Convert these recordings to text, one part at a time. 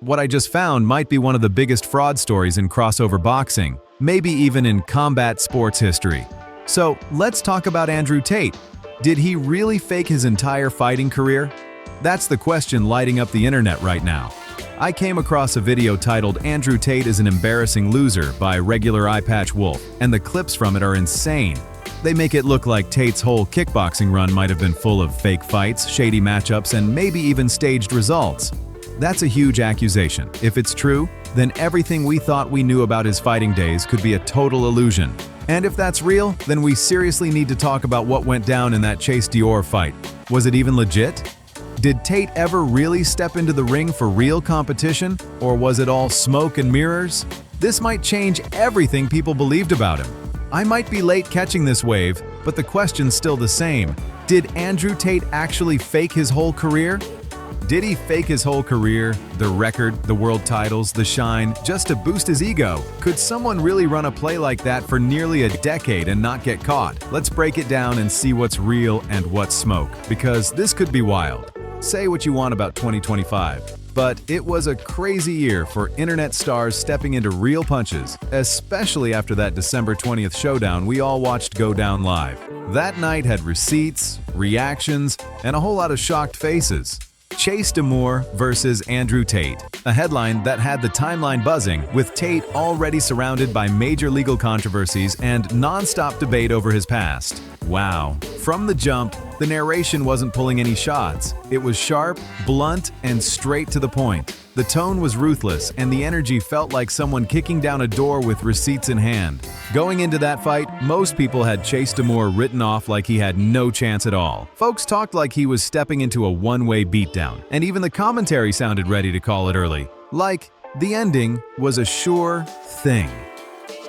what I just found might be one of the biggest fraud stories in crossover boxing, maybe even in combat sports history. So let's talk about Andrew Tate. Did he really fake his entire fighting career? That's the question lighting up the internet right now. I came across a video titled "Andrew Tate is an Embarrassing Loser" by regular Eyepatch Wolf, and the clips from it are insane. They make it look like Tate's whole kickboxing run might have been full of fake fights, shady matchups, and maybe even staged results. That's a huge accusation. If it's true, then everything we thought we knew about his fighting days could be a total illusion. And if that's real, then we seriously need to talk about what went down in that Chase DeMoore fight. Was it even legit? Did Tate ever really step into the ring for real competition, or was it all smoke and mirrors? This might change everything people believed about him. I might be late catching this wave, but the question's still the same. Did Andrew Tate actually fake his whole career? Did he fake his whole career, the record, the world titles, the shine, just to boost his ego? Could someone really run a play like that for nearly a decade and not get caught? Let's break it down and see what's real and what's smoke, because this could be wild. Say what you want about 2025, but it was a crazy year for internet stars stepping into real punches, especially after that December 20th showdown we all watched go down live. That night had receipts, reactions, and a whole lot of shocked faces. Chase DeMoore versus Andrew Tate, a headline that had the timeline buzzing, with Tate already surrounded by major legal controversies and non-stop debate over his past. Wow. From the jump, the narration wasn't pulling any shots. It was sharp, blunt, and straight to the point. The tone was ruthless, and the energy felt like someone kicking down a door with receipts in hand. Going into that fight, most people had Chase DeMoore written off like he had no chance at all. Folks talked like he was stepping into a one-way beatdown, and even the commentary sounded ready to call it early. Like, the ending was a sure thing.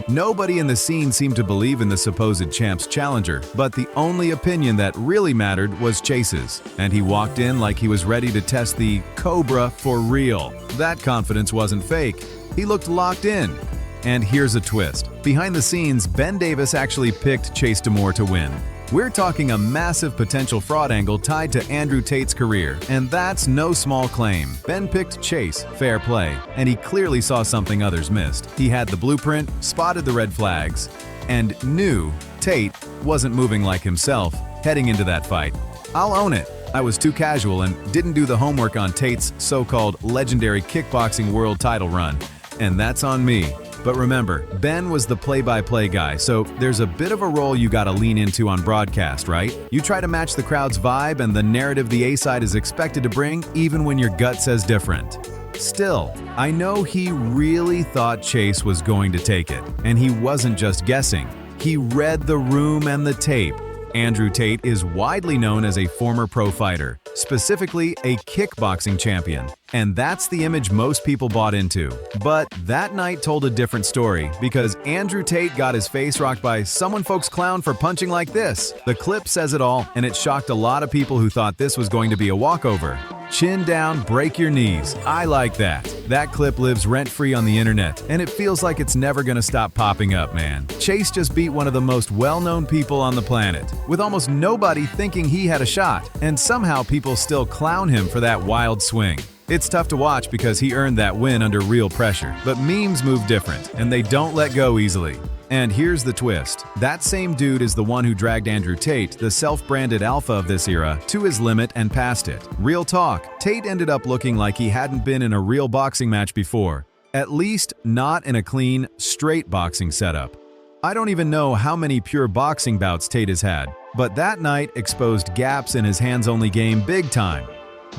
Nobody in the scene seemed to believe in the supposed champ's challenger, but the only opinion that really mattered was Chase's, and he walked in like he was ready to test the Cobra for real. That confidence wasn't fake. He looked locked in. And here's a twist. Behind the scenes, Ben Davis actually picked Chase DeMoore to win. We're talking a massive potential fraud angle tied to Andrew Tate's career, and that's no small claim. Ben picked Chase, fair play, and he clearly saw something others missed. He had the blueprint, spotted the red flags, and knew Tate wasn't moving like himself heading into that fight. I'll own it. I was too casual and didn't do the homework on Tate's so-called legendary kickboxing world title run, and that's on me. But remember, Ben was the play-by-play guy, so there's a bit of a role you gotta lean into on broadcast, right? You try to match the crowd's vibe and the narrative the A-side is expected to bring, even when your gut says different. Still, I know he really thought Chase was going to take it, and he wasn't just guessing. He read the room and the tape. Andrew Tate is widely known as a former pro fighter, specifically a kickboxing champion, and that's the image most people bought into. But that night told a different story, because Andrew Tate got his face rocked by someone folks clown for punching like this. The clip says it all, and it shocked a lot of people who thought this was going to be a walkover. Chin down, break your knees. I like that. That clip lives rent-free on the internet, and it feels like it's never gonna stop popping up, man. Chase just beat one of the most well-known people on the planet, with almost nobody thinking he had a shot, and somehow people still clown him for that wild swing. It's tough to watch because he earned that win under real pressure, but memes move different, and they don't let go easily. And here's the twist. That same dude is the one who dragged Andrew Tate, the self-branded alpha of this era, to his limit and past it. Real talk, Tate ended up looking like he hadn't been in a real boxing match before. At least not in a clean, straight boxing setup. I don't even know how many pure boxing bouts Tate has had, but that night exposed gaps in his hands-only game big time.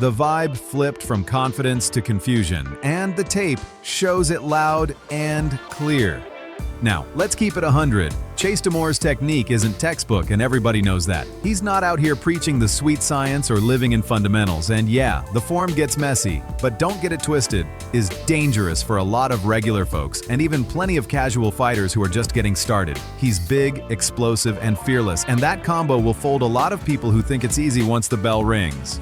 The vibe flipped from confidence to confusion, and the tape shows it loud and clear. Now, let's keep it 100. Chase DeMoore's technique isn't textbook, and everybody knows that. He's not out here preaching the sweet science or living in fundamentals, and yeah, the form gets messy, but don't get it twisted, is dangerous for a lot of regular folks, and even plenty of casual fighters who are just getting started. He's big, explosive, and fearless, and that combo will fold a lot of people who think it's easy once the bell rings.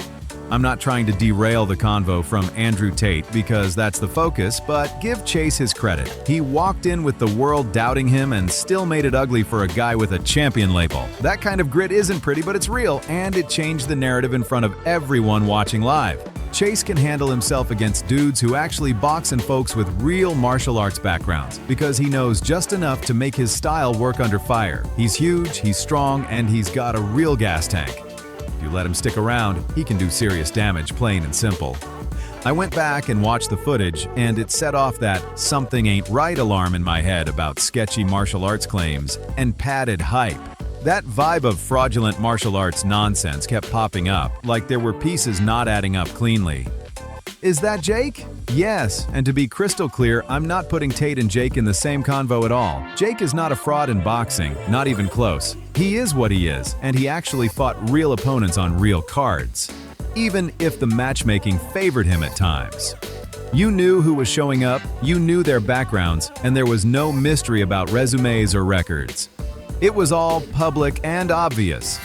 I'm not trying to derail the convo from Andrew Tate because that's the focus, but give Chase his credit. He walked in with the world doubting him and still made it ugly for a guy with a champion label. That kind of grit isn't pretty, but it's real, and it changed the narrative in front of everyone watching live. Chase can handle himself against dudes who actually box and folks with real martial arts backgrounds because he knows just enough to make his style work under fire. He's huge, he's strong, and he's got a real gas tank. If you let him stick around, he can do serious damage, plain and simple. I went back and watched the footage, and it set off that something ain't right alarm in my head about sketchy martial arts claims and padded hype. That vibe of fraudulent martial arts nonsense kept popping up, like there were pieces not adding up cleanly. Is that Jake? Yes, and to be crystal clear, I'm not putting Tate and Jake in the same convo at all. Jake is not a fraud in boxing, not even close. He is what he is, and he actually fought real opponents on real cards, even if the matchmaking favored him at times. You knew who was showing up, you knew their backgrounds, and there was no mystery about resumes or records. It was all public and obvious.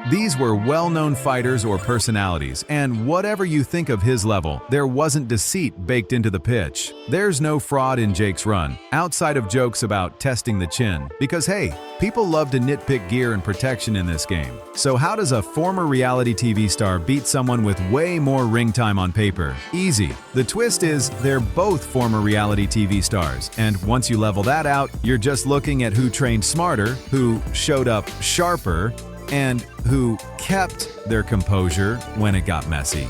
These were well-known fighters or personalities, and whatever you think of his level, there wasn't deceit baked into the pitch. There's no fraud in Jake's run, outside of jokes about testing the chin, because hey, people love to nitpick gear and protection in this game. So how does a former reality TV star beat someone with way more ring time on paper? Easy. The twist is they're both former reality TV stars, and once you level that out, you're just looking at who trained smarter, who showed up sharper, and who kept their composure when it got messy.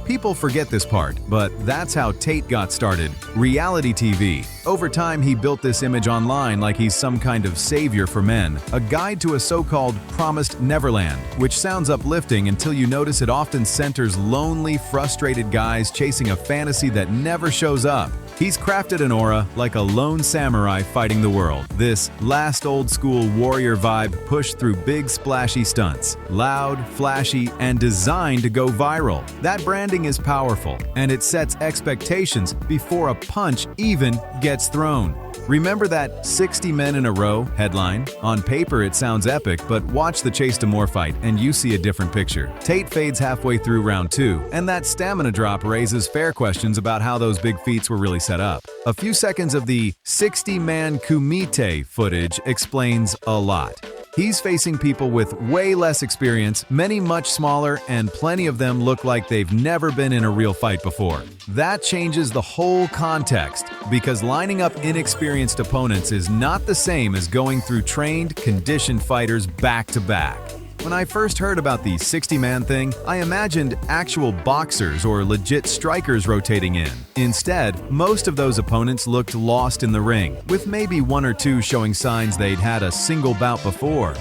People forget this part, but that's how Tate got started. Reality TV. Over time, he built this image online like he's some kind of savior for men, a guide to a so-called promised neverland, which sounds uplifting until you notice it often centers lonely, frustrated guys chasing a fantasy that never shows up. He's crafted an aura like a lone samurai fighting the world. This last old-school warrior vibe pushed through big splashy stunts, loud, flashy, and designed to go viral. That branding is powerful, and it sets expectations before a punch even gets thrown. Remember that 60 men in a row headline? On paper it sounds epic, but watch the Chase DeMoore fight and you see a different picture. Tate fades halfway through round 2, and that stamina drop raises fair questions about how those big feats were really set up. A few seconds of the 60-man kumite footage explains a lot. He's facing people with way less experience, many much smaller, and plenty of them look like they've never been in a real fight before. That changes the whole context, because lining up inexperienced opponents is not the same as going through trained, conditioned fighters back to back. When I first heard about the 60-man thing, I imagined actual boxers or legit strikers rotating in. Instead, most of those opponents looked lost in the ring, with maybe one or two showing signs they'd had a single bout before.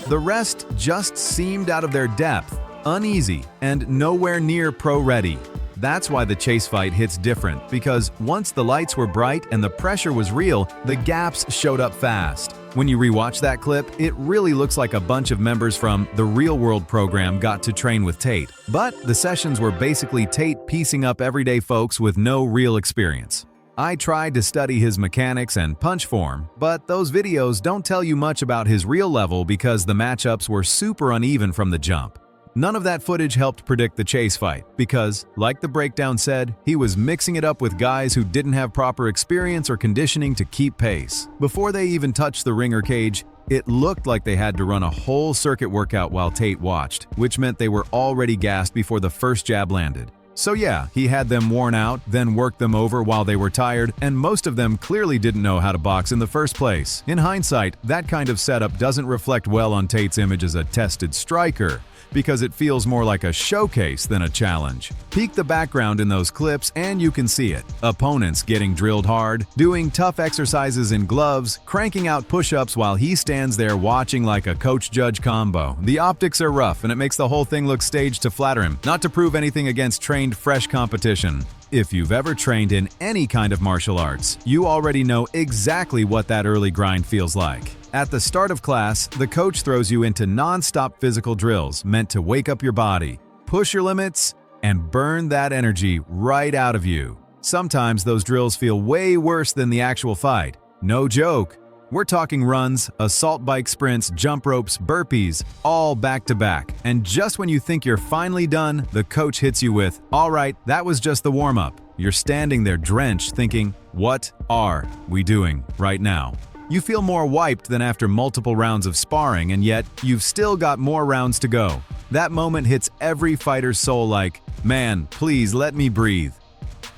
The rest just seemed out of their depth, uneasy, and nowhere near pro-ready. That's why the Chase fight hits different, because once the lights were bright and the pressure was real, the gaps showed up fast. When you rewatch that clip, it really looks like a bunch of members from the Real World program got to train with Tate. But the sessions were basically Tate piecing up everyday folks with no real experience. I tried to study his mechanics and punch form, but those videos don't tell you much about his real level because the matchups were super uneven from the jump. None of that footage helped predict the Chase fight because, like the breakdown said, he was mixing it up with guys who didn't have proper experience or conditioning to keep pace. Before they even touched the ring or cage, it looked like they had to run a whole circuit workout while Tate watched, which meant they were already gassed before the first jab landed. So yeah, he had them worn out, then worked them over while they were tired, and most of them clearly didn't know how to box in the first place. In hindsight, that kind of setup doesn't reflect well on Tate's image as a tested striker, because it feels more like a showcase than a challenge. Peek the background in those clips and you can see it. Opponents getting drilled hard, doing tough exercises in gloves, cranking out push-ups while he stands there watching like a coach-judge combo. The optics are rough and it makes the whole thing look staged to flatter him, not to prove anything against trained, fresh competition. If you've ever trained in any kind of martial arts, you already know exactly what that early grind feels like. At the start of class, the coach throws you into non-stop physical drills meant to wake up your body, push your limits, and burn that energy right out of you. Sometimes those drills feel way worse than the actual fight. No joke. We're talking runs, assault bike sprints, jump ropes, burpees, all back to back. And just when you think you're finally done, the coach hits you with, "All right, that was just the warm-up." You're standing there drenched thinking, what are we doing right now? You feel more wiped than after multiple rounds of sparring, and yet you've still got more rounds to go. That moment hits every fighter's soul like, man, please let me breathe.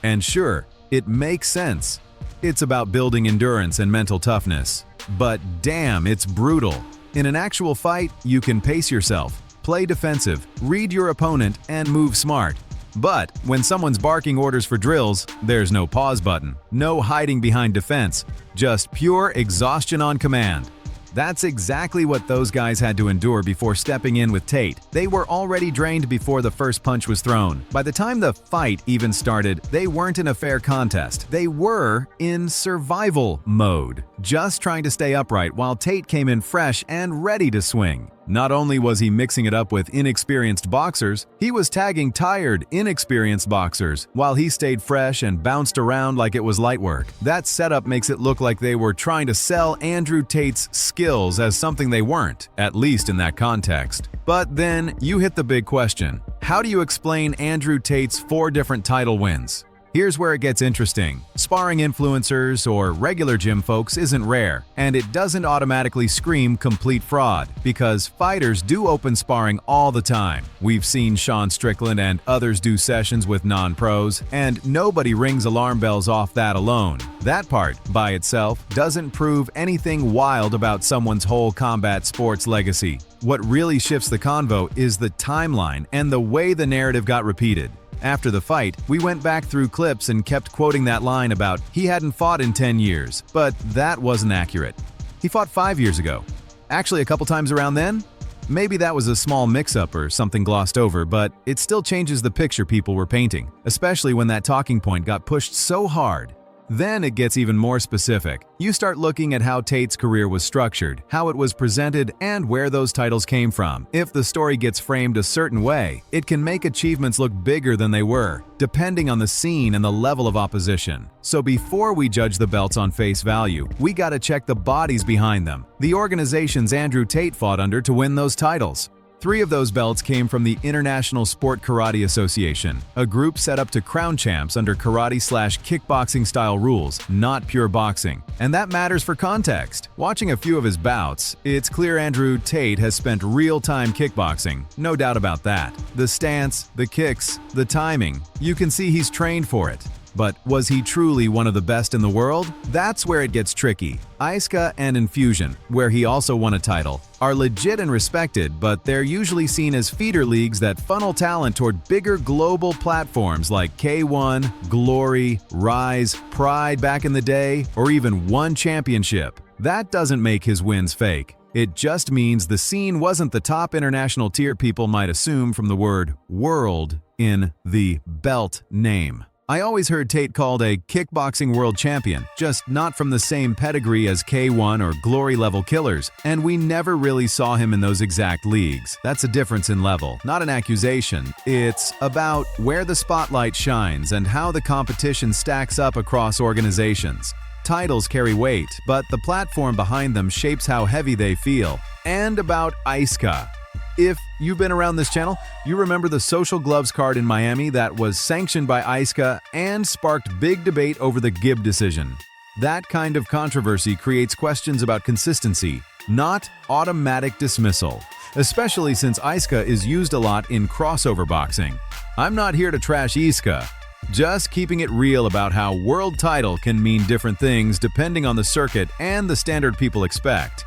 And sure, it makes sense. It's about building endurance and mental toughness. But damn, it's brutal. In an actual fight, you can pace yourself, play defensive, read your opponent, and move smart. But when someone's barking orders for drills, there's no pause button, no hiding behind defense, just pure exhaustion on command. That's exactly what those guys had to endure before stepping in with Tate. They were already drained before the first punch was thrown. By the time the fight even started, they weren't in a fair contest. They were in survival mode, just trying to stay upright while Tate came in fresh and ready to swing. Not only was he mixing it up with inexperienced boxers, he was tagging tired, inexperienced boxers while he stayed fresh and bounced around like it was light work. That setup makes it look like they were trying to sell Andrew Tate's skills as something they weren't, at least in that context. But then you hit the big question. How do you explain Andrew Tate's 4 different title wins? Here's where it gets interesting. Sparring influencers or regular gym folks isn't rare, and it doesn't automatically scream complete fraud, because fighters do open sparring all the time. We've seen Sean Strickland and others do sessions with non-pros, and nobody rings alarm bells off that alone. That part, by itself, doesn't prove anything wild about someone's whole combat sports legacy. What really shifts the convo is the timeline and the way the narrative got repeated. After the fight, we went back through clips and kept quoting that line about he hadn't fought in 10 years, but that wasn't accurate. He fought 5 years ago. Actually, a couple times around then? Maybe that was a small mix-up or something glossed over, but it still changes the picture people were painting, especially when that talking point got pushed so hard. Then it gets even more specific. You start looking at how Tate's career was structured, how it was presented, and where those titles came from. If the story gets framed a certain way, it can make achievements look bigger than they were, depending on the scene and the level of opposition. So before we judge the belts on face value, we gotta check the bodies behind them, the organizations Andrew Tate fought under to win those titles. 3 of those belts came from the International Sport Karate Association, a group set up to crown champs under karate/kickboxing style rules, not pure boxing. And that matters for context. Watching a few of his bouts, it's clear Andrew Tate has spent real-time kickboxing, no doubt about that. The stance, the kicks, the timing, you can see he's trained for it. But was he truly one of the best in the world? That's where it gets tricky. Iska and Infusion, where he also won a title, are legit and respected, but they're usually seen as feeder leagues that funnel talent toward bigger global platforms like K1, Glory, Rise, Pride back in the day, or even One Championship. That doesn't make his wins fake. It just means the scene wasn't the top international tier people might assume from the word world in the belt name. I always heard Tate called a kickboxing world champion, just not from the same pedigree as K1 or Glory level killers, and we never really saw him in those exact leagues. That's a difference in level, not an accusation. It's about where the spotlight shines and how the competition stacks up across organizations. Titles carry weight, but the platform behind them shapes how heavy they feel. And about Iska. If you've been around this channel, you remember the Social Gloves card in Miami that was sanctioned by Iska and sparked big debate over the Gibb decision. That kind of controversy creates questions about consistency, not automatic dismissal, especially since Iska is used a lot in crossover boxing. I'm not here to trash Iska, just keeping it real about how world title can mean different things depending on the circuit and the standard people expect.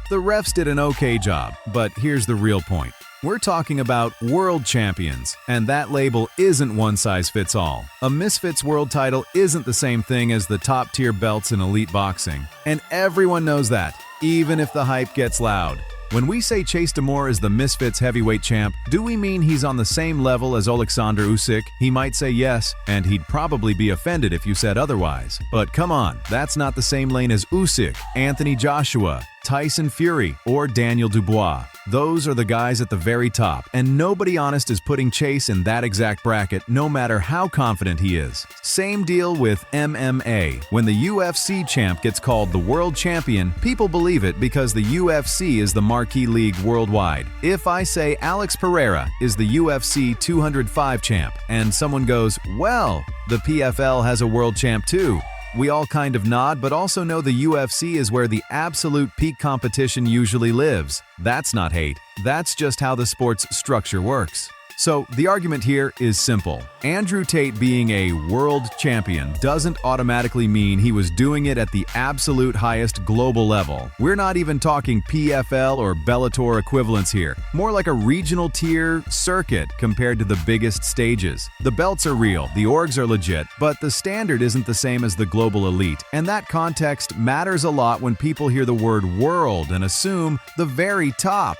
The refs did an okay job, but here's the real point. We're talking about world champions, and that label isn't one size fits all. A Misfits world title isn't the same thing as the top tier belts in elite boxing, and everyone knows that, even if the hype gets loud. When we say Chase DeMoore is the Misfits heavyweight champ, do we mean he's on the same level as Alexander Usyk? He might say yes, and he'd probably be offended if you said otherwise. But come on, that's not the same lane as Usyk, Anthony Joshua, Tyson Fury, or Daniel Dubois. Those are the guys at the very top, and nobody honest is putting Chase in that exact bracket no matter how confident he is. Same deal with MMA. When the UFC champ gets called the world champion, people believe it because the UFC is the marquee league worldwide. If I say Alex Pereira is the UFC 205 champ, and someone goes, well, the PFL has a world champ too, We all kind of nod, but also know the UFC is where the absolute peak competition usually lives. That's not hate. That's just how the sport's structure works. So, the argument here is simple. Andrew Tate being a world champion doesn't automatically mean he was doing it at the absolute highest global level. We're not even talking PFL or Bellator equivalents here. More like a regional tier circuit compared to the biggest stages. The belts are real, the orgs are legit, but the standard isn't the same as the global elite. And that context matters a lot when people hear the word world and assume the very top.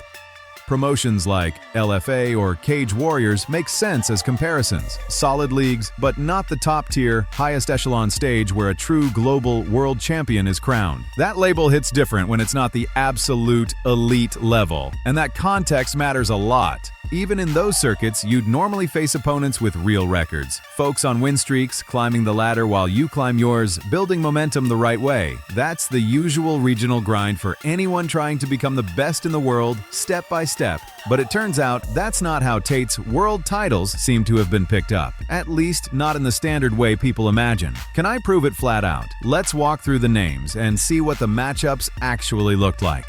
Promotions like LFA or Cage Warriors make sense as comparisons. Solid leagues, but not the top-tier, highest echelon stage where a true global world champion is crowned. That label hits different when it's not the absolute elite level, and that context matters a lot. Even in those circuits, you'd normally face opponents with real records. Folks on win streaks, climbing the ladder while you climb yours, building momentum the right way. That's the usual regional grind for anyone trying to become the best in the world, step by step. But it turns out that's not how Tate's world titles seem to have been picked up. At least, not in the standard way people imagine. Can I prove it flat out? Let's walk through the names and see what the matchups actually looked like.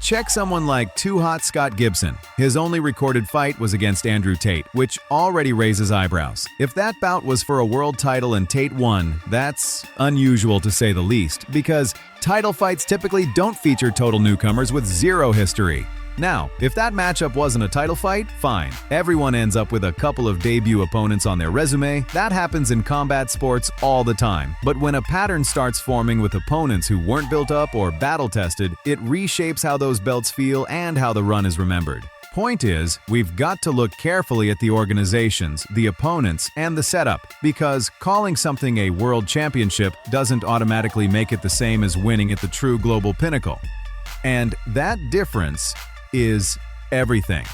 Check someone like Too Hot Scott Gibson. His only recorded fight was against Andrew Tate, which already raises eyebrows. If that bout was for a world title and Tate won, that's unusual to say the least, because title fights typically don't feature total newcomers with zero history. Now, if that matchup wasn't a title fight, fine. Everyone ends up with a couple of debut opponents on their resume. That happens in combat sports all the time. But when a pattern starts forming with opponents who weren't built up or battle-tested, it reshapes how those belts feel and how the run is remembered. Point is, we've got to look carefully at the organizations, the opponents, and the setup, because calling something a world championship doesn't automatically make it the same as winning at the true global pinnacle. And that difference is everything.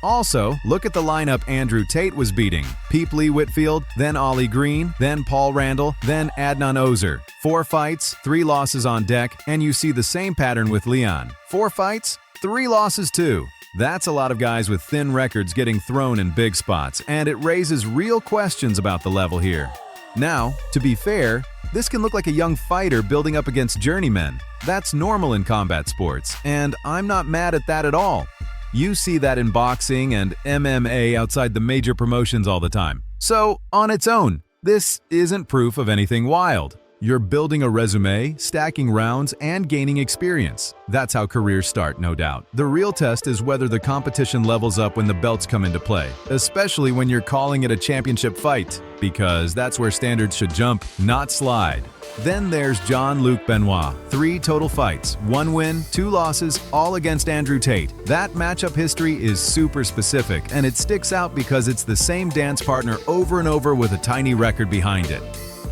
Also, look at the lineup Andrew Tate was beating. Peep Lee Whitfield, then Ollie Green, then Paul Randall, then Adnan Ozer. 4 fights, 3 losses on deck, and you see the same pattern with Leon. 4 fights, 3 losses too. That's a lot of guys with thin records getting thrown in big spots, and it raises real questions about the level here. Now, to be fair, this can look like a young fighter building up against journeymen. That's normal in combat sports, and I'm not mad at that at all. You see that in boxing and MMA outside the major promotions all the time. So, on its own, this isn't proof of anything wild. You're building a resume, stacking rounds, and gaining experience. That's how careers start, no doubt. The real test is whether the competition levels up when the belts come into play, especially when you're calling it a championship fight, because that's where standards should jump, not slide. Then there's Jean-Luc Benoit. 3 total fights, 1 win, 2 losses, all against Andrew Tate. That matchup history is super specific, and it sticks out because it's the same dance partner over and over with a tiny record behind it.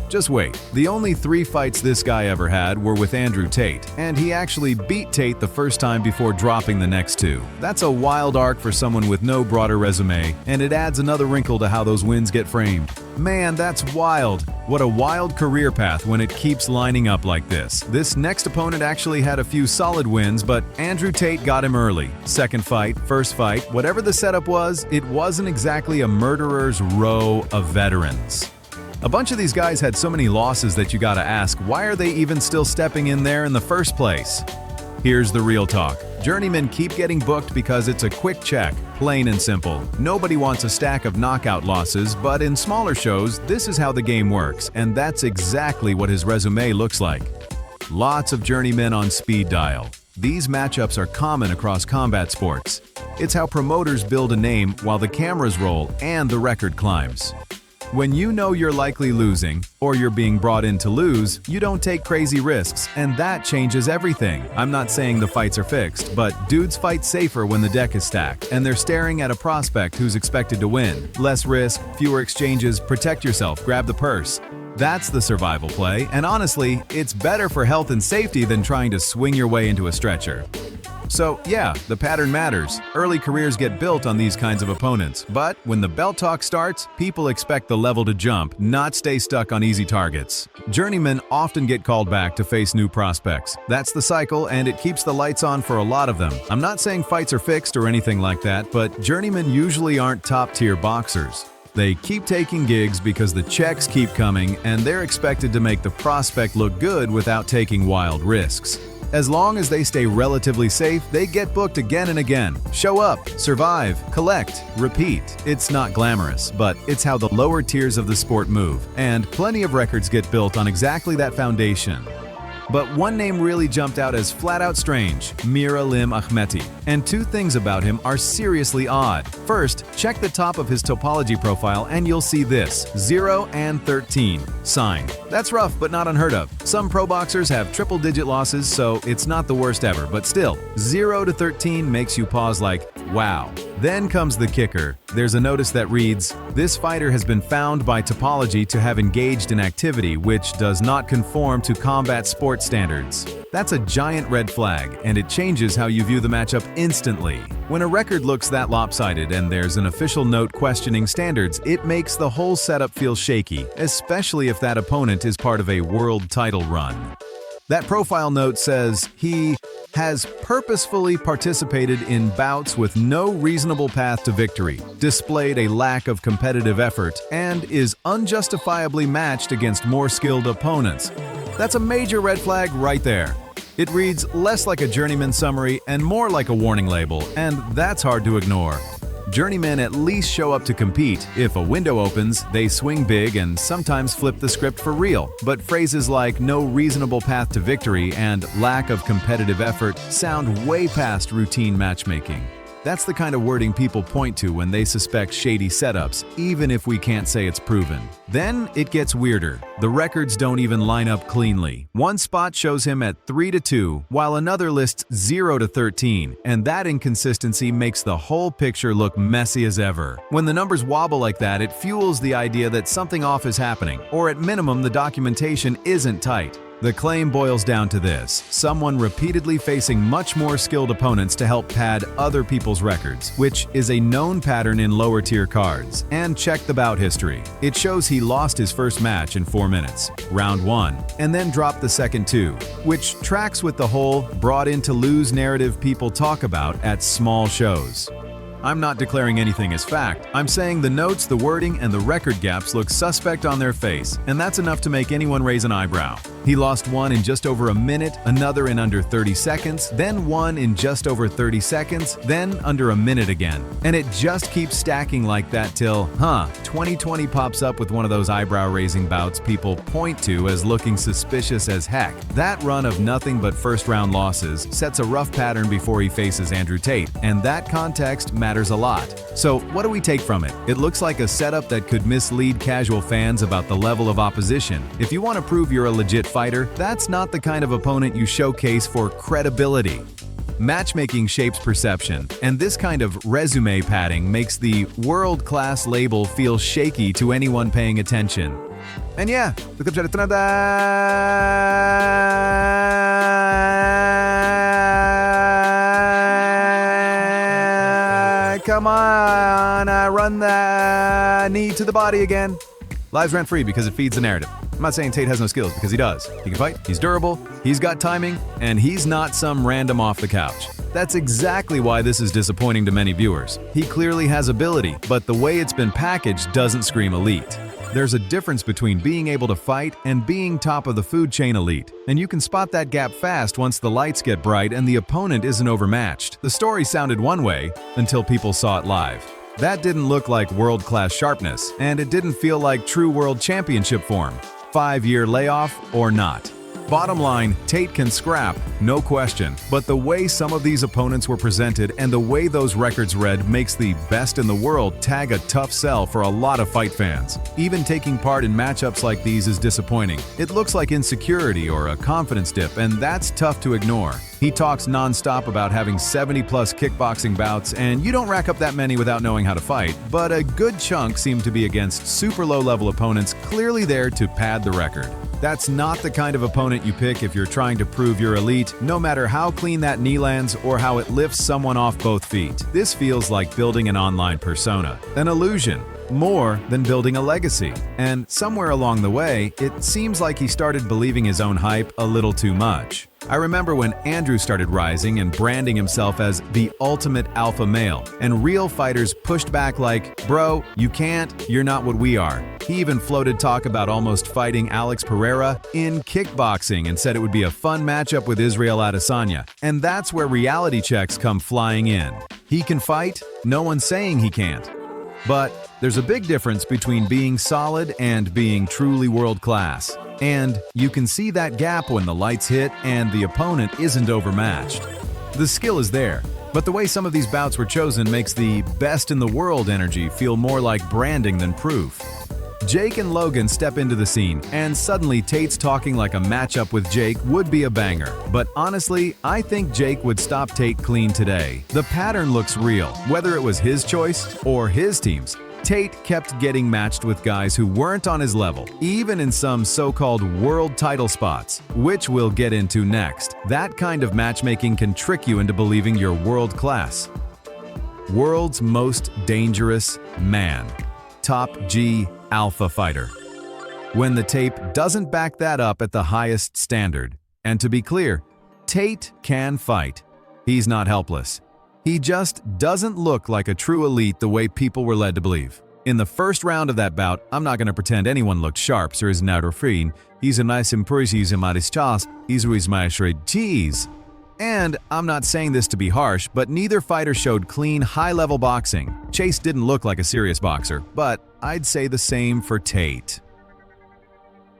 Just wait, the only 3 fights this guy ever had were with Andrew Tate, and he actually beat Tate the first time before dropping the next 2. That's a wild arc for someone with no broader resume, and it adds another wrinkle to how those wins get framed. Man, that's wild. What a wild career path when it keeps lining up like this. This next opponent actually had a few solid wins, but Andrew Tate got him early. Second fight, first fight, whatever the setup was, it wasn't exactly a murderer's row of veterans. A bunch of these guys had so many losses that you gotta ask, why are they even still stepping in there in the first place? Here's the real talk. Journeymen keep getting booked because it's a quick check, plain and simple. Nobody wants a stack of knockout losses, but in smaller shows, this is how the game works, and that's exactly what his resume looks like. Lots of journeymen on speed dial. These matchups are common across combat sports. It's how promoters build a name while the cameras roll and the record climbs. When you know you're likely losing, or you're being brought in to lose, you don't take crazy risks, and that changes everything. I'm not saying the fights are fixed, but dudes fight safer when the deck is stacked, and they're staring at a prospect who's expected to win. Less risk, fewer exchanges, protect yourself, grab the purse. That's the survival play, and honestly, it's better for health and safety than trying to swing your way into a stretcher. So yeah, the pattern matters. Early careers get built on these kinds of opponents, but when the belt talk starts, people expect the level to jump, not stay stuck on easy targets. Journeymen often get called back to face new prospects. That's the cycle, and it keeps the lights on for a lot of them. I'm not saying fights are fixed or anything like that, but journeymen usually aren't top-tier boxers. They keep taking gigs because the checks keep coming and they're expected to make the prospect look good without taking wild risks. As long as they stay relatively safe, they get booked again and again. Show up, survive, collect, repeat. It's not glamorous, but it's how the lower tiers of the sport move, and plenty of records get built on exactly that foundation. But one name really jumped out as flat-out strange: Mera Lim Ahmedi. And two things about him are seriously odd. First, check the top of his topology profile and you'll see this: 0 and 13. Sign. That's rough, but not unheard of. Some pro boxers have triple-digit losses, so it's not the worst ever, but still, 0 to 13 makes you pause like, wow. Then comes the kicker. There's a notice that reads, "This fighter has been found by topology to have engaged in activity which does not conform to combat sport standards." That's a giant red flag, and it changes how you view the matchup instantly. When a record looks that lopsided and there's an official note questioning standards, it makes the whole setup feel shaky, especially if that opponent is part of a world title run. That profile note says he has purposefully participated in bouts with no reasonable path to victory, displayed a lack of competitive effort, and is unjustifiably matched against more skilled opponents. That's a major red flag right there. It reads less like a journeyman summary and more like a warning label, and that's hard to ignore. Journeymen at least show up to compete. If a window opens, they swing big and sometimes flip the script for real. But phrases like no reasonable path to victory and lack of competitive effort sound way past routine matchmaking. That's the kind of wording people point to when they suspect shady setups, even if we can't say it's proven. Then it gets weirder. The records don't even line up cleanly. One spot shows him at 3 to 2, while another lists 0 to 13, and that inconsistency makes the whole picture look messy as ever. When the numbers wobble like that, it fuels the idea that something off is happening, or at minimum the documentation isn't tight. The claim boils down to this: someone repeatedly facing much more skilled opponents to help pad other people's records, which is a known pattern in lower tier cards. And check the bout history. It shows he lost his first match in 4 minutes, round 1, and then dropped the second 2, which tracks with the whole brought in to lose narrative people talk about at small shows. I'm not declaring anything as fact. I'm saying the notes, the wording, and the record gaps look suspect on their face, and that's enough to make anyone raise an eyebrow. He lost one in just over a minute, another in under 30 seconds, then one in just over 30 seconds, then under a minute again. And it just keeps stacking like that till, 2020 pops up with one of those eyebrow-raising bouts people point to as looking suspicious as heck. That run of nothing but first-round losses sets a rough pattern before he faces Andrew Tate, and that context matters a lot. So what do we take from it? It looks like a setup that could mislead casual fans about the level of opposition. If you want to prove you're a legit fighter, that's not the kind of opponent you showcase for credibility. Matchmaking shapes perception, and this kind of resume padding makes the world-class label feel shaky to anyone paying attention. And yeah, come on, run that knee to the body again. Lives rent-free because it feeds the narrative. I'm not saying Tate has no skills, because he does. He can fight, he's durable, he's got timing, and he's not some random off the couch. That's exactly why this is disappointing to many viewers. He clearly has ability, but the way it's been packaged doesn't scream elite. There's a difference between being able to fight and being top of the food chain elite, and you can spot that gap fast once the lights get bright and the opponent isn't overmatched. The story sounded one way until people saw it live. That didn't look like world-class sharpness, and it didn't feel like true world championship form. 5-year layoff or not. Bottom line, Tate can scrap, no question, but the way some of these opponents were presented and the way those records read makes the best in the world tag a tough sell for a lot of fight fans. Even taking part in matchups like these is disappointing. It looks like insecurity or a confidence dip, and that's tough to ignore. He talks non-stop about having 70-plus kickboxing bouts, and you don't rack up that many without knowing how to fight, but a good chunk seem to be against super low-level opponents clearly there to pad the record. That's not the kind of opponent you pick if you're trying to prove you're elite, no matter how clean that knee lands or how it lifts someone off both feet. This feels like building an online persona, an illusion, more than building a legacy. And somewhere along the way, it seems like he started believing his own hype a little too much. I remember when Andrew started rising and branding himself as the ultimate alpha male, and real fighters pushed back like, "Bro, you can't, you're not what we are." He even floated talk about almost fighting Alex Pereira in kickboxing and said it would be a fun matchup with Israel Adesanya. And that's where reality checks come flying in. He can fight, no one's saying he can't. But there's a big difference between being solid and being truly world-class. And you can see that gap when the lights hit and the opponent isn't overmatched. The skill is there, but the way some of these bouts were chosen makes the best in the world energy feel more like branding than proof. Jake and Logan step into the scene, and suddenly Tate's talking like a matchup with Jake would be a banger. But honestly, I think Jake would stop Tate clean today. The pattern looks real, whether it was his choice or his team's. Tate kept getting matched with guys who weren't on his level, even in some so-called world title spots, which we'll get into next. That kind of matchmaking can trick you into believing you're world class. World's most dangerous man. Top G alpha fighter. When the tape doesn't back that up at the highest standard. And to be clear, Tate can fight. He's not helpless. He just doesn't look like a true elite the way people were led to believe. In the first round of that bout, I'm not going to pretend anyone looked sharp, so is not refrain. He's a nice impressive amaris chas, he's my cheese. And I'm not saying this to be harsh, but neither fighter showed clean, high-level boxing. Chase didn't look like a serious boxer, but I'd say the same for Tate.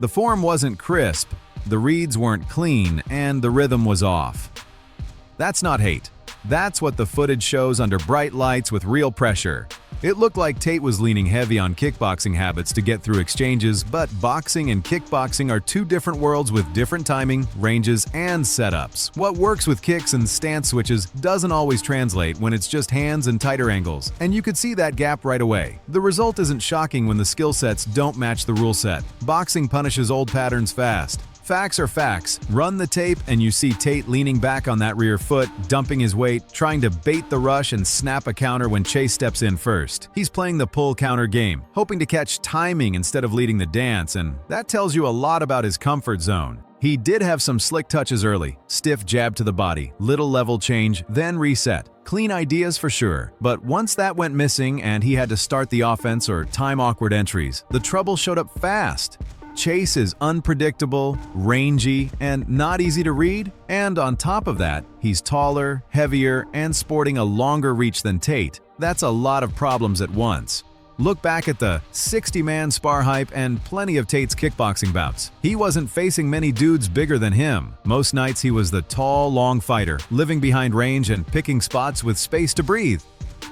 The form wasn't crisp, the reads weren't clean, and the rhythm was off. That's not hate. That's what the footage shows under bright lights with real pressure. It looked like Tate was leaning heavy on kickboxing habits to get through exchanges, but boxing and kickboxing are two different worlds with different timing, ranges, and setups. What works with kicks and stance switches doesn't always translate when it's just hands and tighter angles, and you could see that gap right away. The result isn't shocking when the skill sets don't match the rule set. Boxing punishes old patterns fast. Facts are facts. Run the tape and you see Tate leaning back on that rear foot, dumping his weight, trying to bait the rush and snap a counter when Chase steps in first. He's playing the pull-counter game, hoping to catch timing instead of leading the dance, and that tells you a lot about his comfort zone. He did have some slick touches early. Stiff jab to the body, little level change, then reset. Clean ideas for sure. But once that went missing and he had to start the offense or time awkward entries, the trouble showed up fast. Chase is unpredictable, rangy, and not easy to read. And on top of that, he's taller, heavier, and sporting a longer reach than Tate. That's a lot of problems at once. Look back at the 60-man spar hype and plenty of Tate's kickboxing bouts. He wasn't facing many dudes bigger than him. Most nights he was the tall, long fighter, living behind range and picking spots with space to breathe.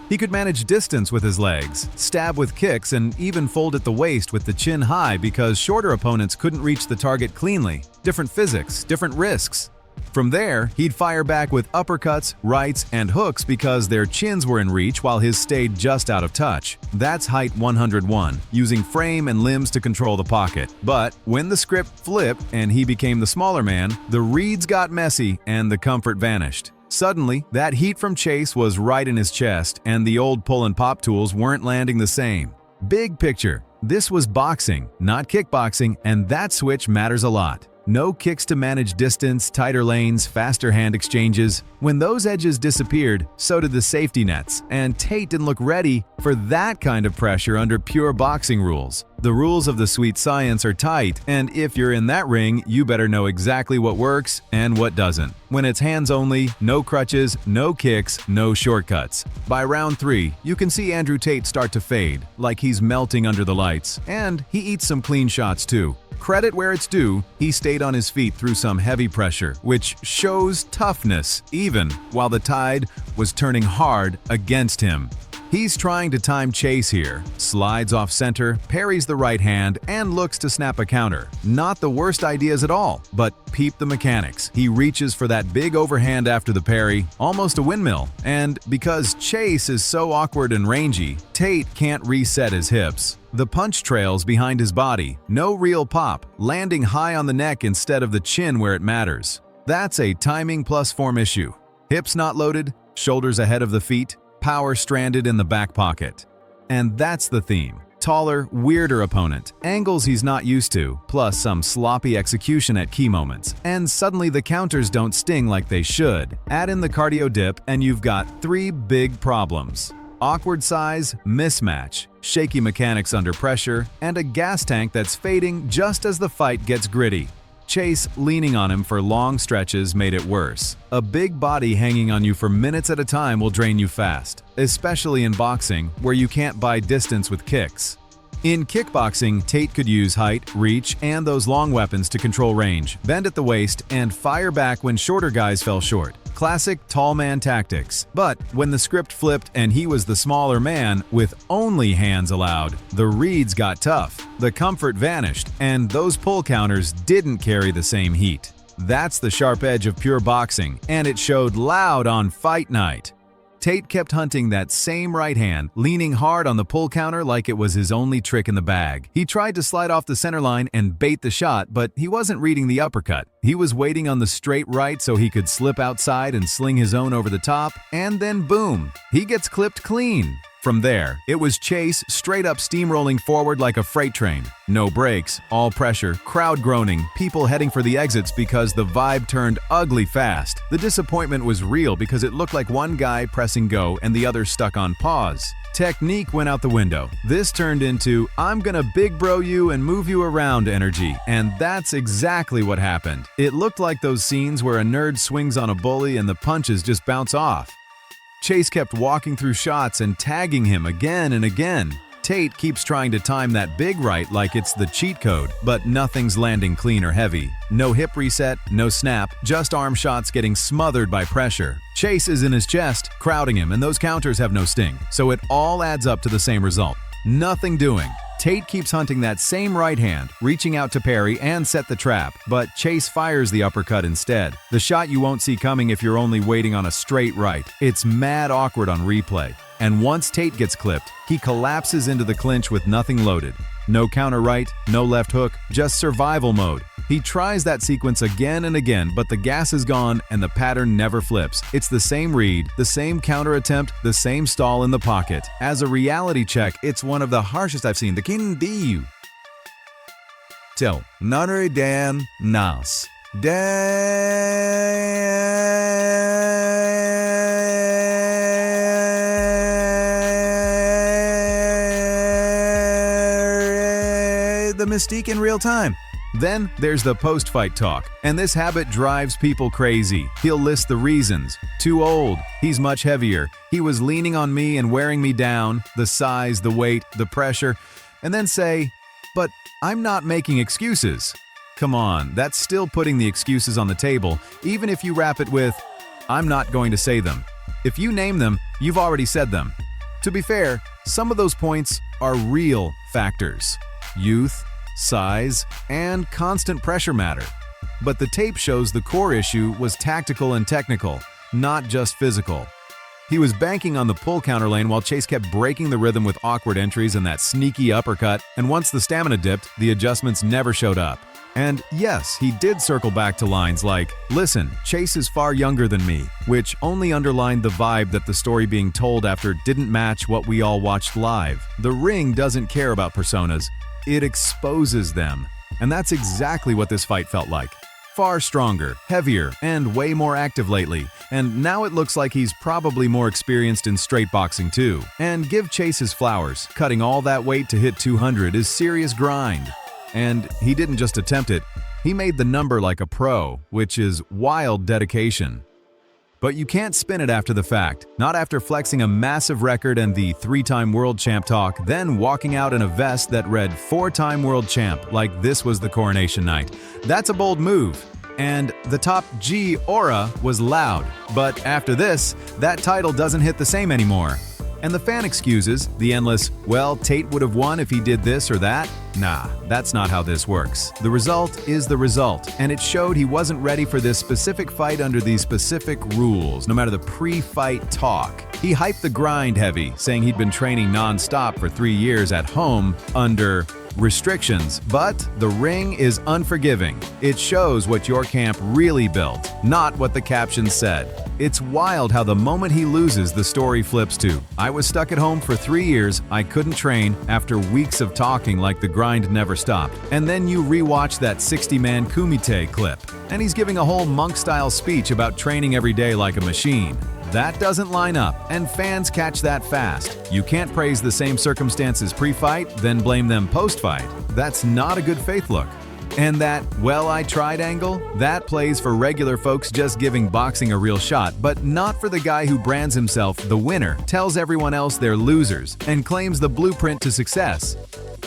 He could manage distance with his legs, stab with kicks, and even fold at the waist with the chin high because shorter opponents couldn't reach the target cleanly. Different physics, different risks. From there, he'd fire back with uppercuts, rights, and hooks because their chins were in reach while his stayed just out of touch. That's height 101, using frame and limbs to control the pocket. But when the script flipped and he became the smaller man, the reads got messy and the comfort vanished. Suddenly, that heat from Chase was right in his chest, and the old pull and pop tools weren't landing the same. Big picture, this was boxing, not kickboxing, and that switch matters a lot. No kicks to manage distance, tighter lanes, faster hand exchanges. When those edges disappeared, so did the safety nets, and Tate didn't look ready for that kind of pressure under pure boxing rules. The rules of the sweet science are tight, and if you're in that ring, you better know exactly what works and what doesn't. When it's hands only, no crutches, no kicks, no shortcuts. By round 3, you can see Andrew Tate start to fade, like he's melting under the lights, and he eats some clean shots too. Credit where it's due, he stayed on his feet through some heavy pressure, which shows toughness, even while the tide was turning hard against him. He's trying to time Chase here, slides off center, parries the right hand, and looks to snap a counter. Not the worst ideas at all, but peep the mechanics. He reaches for that big overhand after the parry, almost a windmill, and because Chase is so awkward and rangy, Tate can't reset his hips. The punch trails behind his body, no real pop, landing high on the neck instead of the chin where it matters. That's a timing plus form issue. Hips not loaded, shoulders ahead of the feet, power stranded in the back pocket. And that's the theme. Taller, weirder opponent, angles he's not used to, plus some sloppy execution at key moments. And suddenly the counters don't sting like they should. Add in the cardio dip and you've got 3 big problems. Awkward size, mismatch, shaky mechanics under pressure, and a gas tank that's fading just as the fight gets gritty. Chase leaning on him for long stretches made it worse. A big body hanging on you for minutes at a time will drain you fast, especially in boxing, where you can't buy distance with kicks. In kickboxing, Tate could use height, reach, and those long weapons to control range, bend at the waist, and fire back when shorter guys fell short. Classic tall man tactics. But when the script flipped and he was the smaller man with only hands allowed, the reads got tough, the comfort vanished, and those pull counters didn't carry the same heat. That's the sharp edge of pure boxing, and it showed loud on fight night. Tate kept hunting that same right hand, leaning hard on the pull counter like it was his only trick in the bag. He tried to slide off the center line and bait the shot, but he wasn't reading the uppercut. He was waiting on the straight right so he could slip outside and sling his own over the top, and then boom, he gets clipped clean. From there, it was Chase straight up steamrolling forward like a freight train. No brakes, all pressure, crowd groaning, people heading for the exits because the vibe turned ugly fast. The disappointment was real because it looked like one guy pressing go and the other stuck on pause. Technique went out the window. This turned into, I'm gonna big bro you and move you around energy, and that's exactly what happened. It looked like those scenes where a nerd swings on a bully and the punches just bounce off. Chase kept walking through shots and tagging him again and again. Tate keeps trying to time that big right like it's the cheat code, but nothing's landing clean or heavy. No hip reset, no snap, just arm shots getting smothered by pressure. Chase is in his chest, crowding him, and those counters have no sting, so it all adds up to the same result. Nothing doing. Tate keeps hunting that same right hand, reaching out to parry and set the trap, but Chase fires the uppercut instead. The shot you won't see coming if you're only waiting on a straight right. It's mad awkward on replay. And once Tate gets clipped, he collapses into the clinch with nothing loaded. No counter right, no left hook, just survival mode. He tries that sequence again and again, but the gas is gone and the pattern never flips. It's the same read, the same counter attempt, the same stall in the pocket. As a reality check, it's one of the harshest I've seen. The Kindiu. Till Notre Dan Nas. The mystique in real time. Then there's the post-fight talk, and this habit drives people crazy. He'll list the reasons. Too old, he's much heavier, he was leaning on me and wearing me down, the size, the weight, the pressure, and then say, but I'm not making excuses. Come on, that's still putting the excuses on the table, even if you wrap it with, I'm not going to say them. If you name them, you've already said them. To be fair, some of those points are real factors. Youth, size, and constant pressure matter. But the tape shows the core issue was tactical and technical, not just physical. He was banking on the pull counter lane while Chase kept breaking the rhythm with awkward entries and that sneaky uppercut, and once the stamina dipped, the adjustments never showed up. And yes, he did circle back to lines like, listen, Chase is far younger than me, which only underlined the vibe that the story being told after didn't match what we all watched live. The ring doesn't care about personas. It exposes them. And that's exactly what this fight felt like. Far stronger, heavier, and way more active lately. And now it looks like he's probably more experienced in straight boxing too. And give Chase his flowers. Cutting all that weight to hit 200 is serious grind. And he didn't just attempt it, he made the number like a pro, which is wild dedication. But you can't spin it after the fact, not after flexing a massive record and the 3-time world champ talk, then walking out in a vest that read 4-time world champ like this was the coronation night. That's a bold move. And the top G aura was loud. But after this, that title doesn't hit the same anymore. And the fan excuses, the endless, well, Tate would have won if he did this or that. Nah, that's not how this works. The result is the result, and it showed he wasn't ready for this specific fight under these specific rules, no matter the pre-fight talk. He hyped the grind heavy, saying he'd been training non-stop for 3 years at home under restrictions, but the ring is unforgiving. It shows what your camp really built, not what the caption said. It's wild how the moment he loses, the story flips to, I was stuck at home for 3 years, I couldn't train after weeks of talking like the grind never stopped. And then you rewatch that 60-man kumite clip, and he's giving a whole monk-style speech about training every day like a machine. That doesn't line up, and fans catch that fast. You can't praise the same circumstances pre-fight, then blame them post-fight. That's not a good faith look. And that, well, I tried angle, that plays for regular folks just giving boxing a real shot, but not for the guy who brands himself the winner, tells everyone else they're losers, and claims the blueprint to success.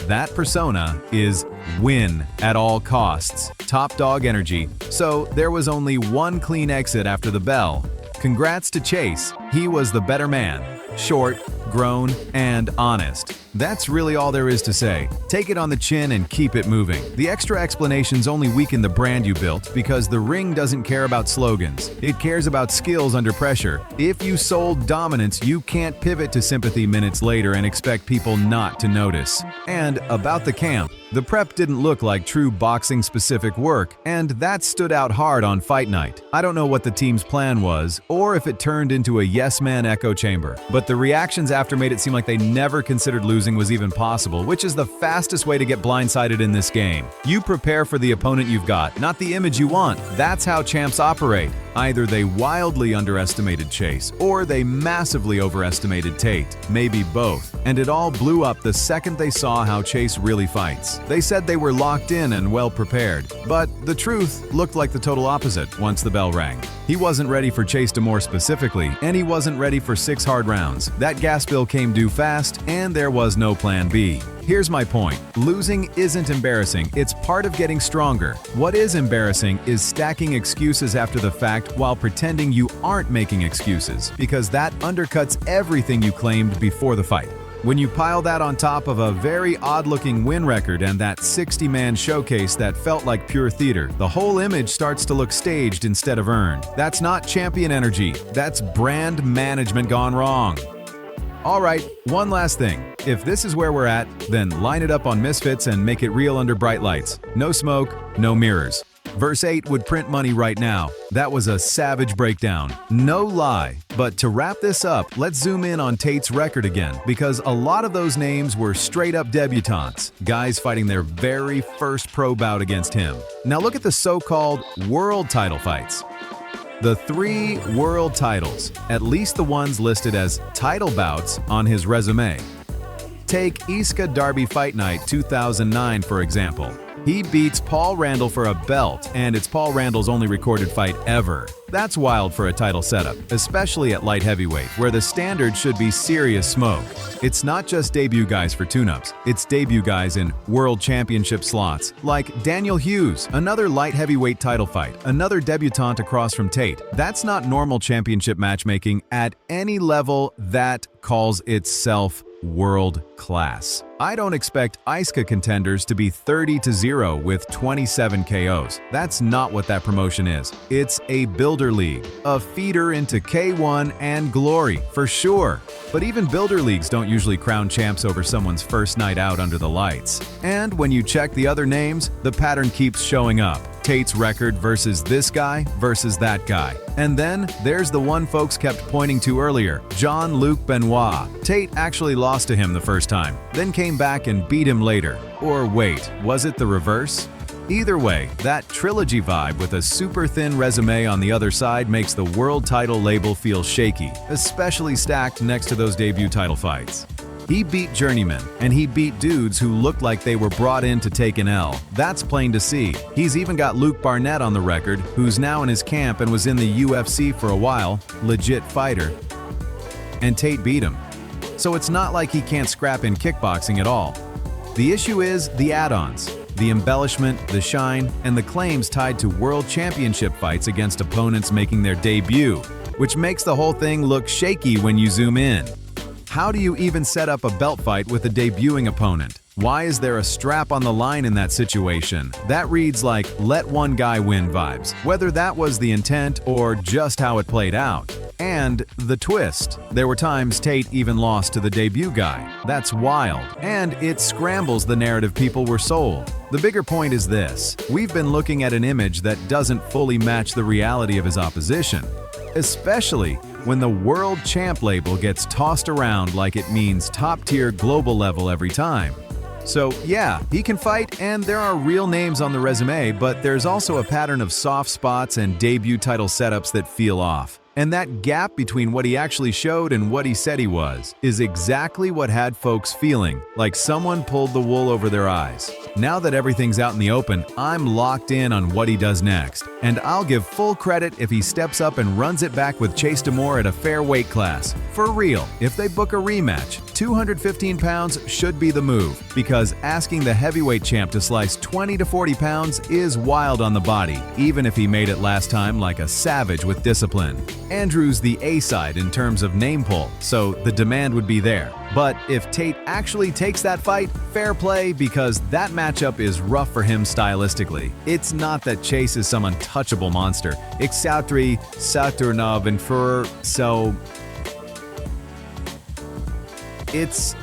That persona is win at all costs, top dog energy, so there was only one clean exit after the bell. Congrats to Chase, he was the better man. Short, grown, and honest. That's really all there is to say. Take it on the chin and keep it moving. The extra explanations only weaken the brand you built because the ring doesn't care about slogans. It cares about skills under pressure. If you sold dominance, you can't pivot to sympathy minutes later and expect people not to notice. And about the camp, the prep didn't look like true boxing-specific work, and that stood out hard on fight night. I don't know what the team's plan was, or if it turned into a yes-man echo chamber, but the reactions after made it seem like they never considered losing was even possible, which is the fastest way to get blindsided in this game. You prepare for the opponent you've got, not the image you want. That's how champs operate. Either they wildly underestimated Chase, or they massively overestimated Tate. Maybe both. And it all blew up the second they saw how Chase really fights. They said they were locked in and well prepared, but the truth looked like the total opposite once the bell rang. He wasn't ready for Chase DeMoore specifically, and he wasn't ready for 6 hard rounds. That gas bill came due fast, and there was no plan B. Here's my point. Losing isn't embarrassing, it's part of getting stronger. What is embarrassing is stacking excuses after the fact while pretending you aren't making excuses, because that undercuts everything you claimed before the fight. When you pile that on top of a very odd-looking win record and that 60-man showcase that felt like pure theater, the whole image starts to look staged instead of earned. That's not champion energy, that's brand management gone wrong. Alright, one last thing. If this is where we're at, then line it up on Misfits and make it real under bright lights. No smoke, no mirrors. Verse 8 would print money right now. That was a savage breakdown. No lie. But to wrap this up, let's zoom in on Tate's record again, because a lot of those names were straight-up debutantes, guys fighting their very first pro bout against him. Now look at the so-called world title fights. The 3 world titles, at least the ones listed as title bouts on his resume. Take Iska Derby Fight Night 2009 for example. He beats Paul Randall for a belt, and it's Paul Randall's only recorded fight ever. That's wild for a title setup, especially at light heavyweight, where the standard should be serious smoke. It's not just debut guys for tune-ups, it's debut guys in world championship slots, like Daniel Hughes, another light heavyweight title fight, another debutant across from Tate. That's not normal championship matchmaking at any level that calls itself world class. I don't expect Iska contenders to be 30-0 with 27 KOs. That's not what that promotion is. It's a builder league, a feeder into K1 and glory, for sure. But even builder leagues don't usually crown champs over someone's first night out under the lights. And when you check the other names, the pattern keeps showing up. Tate's record versus this guy versus that guy. And then there's the one folks kept pointing to earlier, Jean-Luc Benoit. Tate actually lost to him the first time, then came back and beat him later. Or wait, was it the reverse? Either way, that trilogy vibe with a super thin resume on the other side makes the world title label feel shaky, especially stacked next to those debut title fights. He beat journeymen, and he beat dudes who looked like they were brought in to take an L. That's plain to see. He's even got Luke Barnett on the record, who's now in his camp and was in the UFC for a while, legit fighter. And Tate beat him. So it's not like he can't scrap in kickboxing at all. The issue is the add-ons, the embellishment, the shine, and the claims tied to world championship fights against opponents making their debut, which makes the whole thing look shaky when you zoom in. How do you even set up a belt fight with a debuting opponent? Why is there a strap on the line in that situation? That reads like let one guy win vibes, whether that was the intent or just how it played out. And the twist. There were times Tate even lost to the debut guy. That's wild. And it scrambles the narrative people were sold. The bigger point is this. We've been looking at an image that doesn't fully match the reality of his opposition. Especially when the world champ label gets tossed around like it means top-tier global level every time. So yeah, he can fight and there are real names on the resume, but there's also a pattern of soft spots and debut title setups that feel off. And that gap between what he actually showed and what he said he was is exactly what had folks feeling like someone pulled the wool over their eyes. Now that everything's out in the open, I'm locked in on what he does next. And I'll give full credit if he steps up and runs it back with Chase DeMoore at a fair weight class. For real, if they book a rematch, 215 pounds should be the move, because asking the heavyweight champ to slice 20 to 40 pounds is wild on the body, even if he made it last time like a savage with discipline. Andrew's the A-side in terms of name pull, so the demand would be there. But if Tate actually takes that fight, fair play, because that matchup is rough for him stylistically. It's not that Chase is some untouchable monster. Exatri Saturnov and Fur, so it's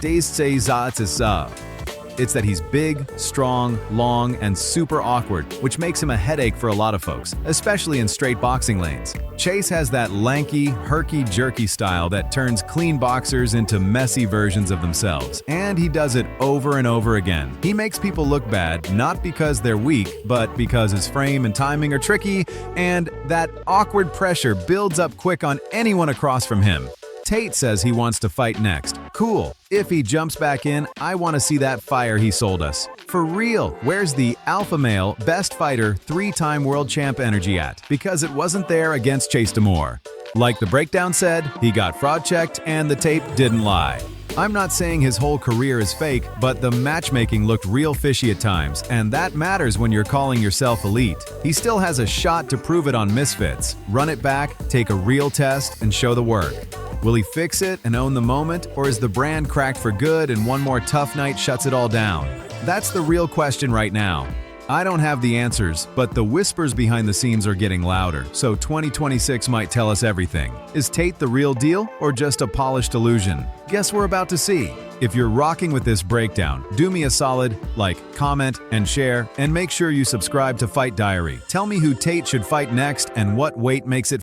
that he's big, strong, long, and super awkward, which makes him a headache for a lot of folks, especially in straight boxing lanes. Chase has that lanky, herky-jerky style that turns clean boxers into messy versions of themselves, and he does it over and over again. He makes people look bad, not because they're weak, but because his frame and timing are tricky, and that awkward pressure builds up quick on anyone across from him. Tate says he wants to fight next. Cool. If he jumps back in, I want to see that fire he sold us. For real, where's the alpha male, best fighter, 3-time world champ energy at? Because it wasn't there against Chase DeMoore. Like the breakdown said, he got fraud checked and the tape didn't lie. I'm not saying his whole career is fake, but the matchmaking looked real fishy at times, and that matters when you're calling yourself elite. He still has a shot to prove it on Misfits. Run it back, take a real test, and show the work. Will he fix it and own the moment, or is the brand cracked for good and one more tough night shuts it all down? That's the real question right now. I don't have the answers, but the whispers behind the scenes are getting louder, so 2026 might tell us everything. Is Tate the real deal or just a polished illusion? Guess we're about to see. If you're rocking with this breakdown, do me a solid, like, comment, and share, and make sure you subscribe to Fight Diary. Tell me who Tate should fight next and what weight makes it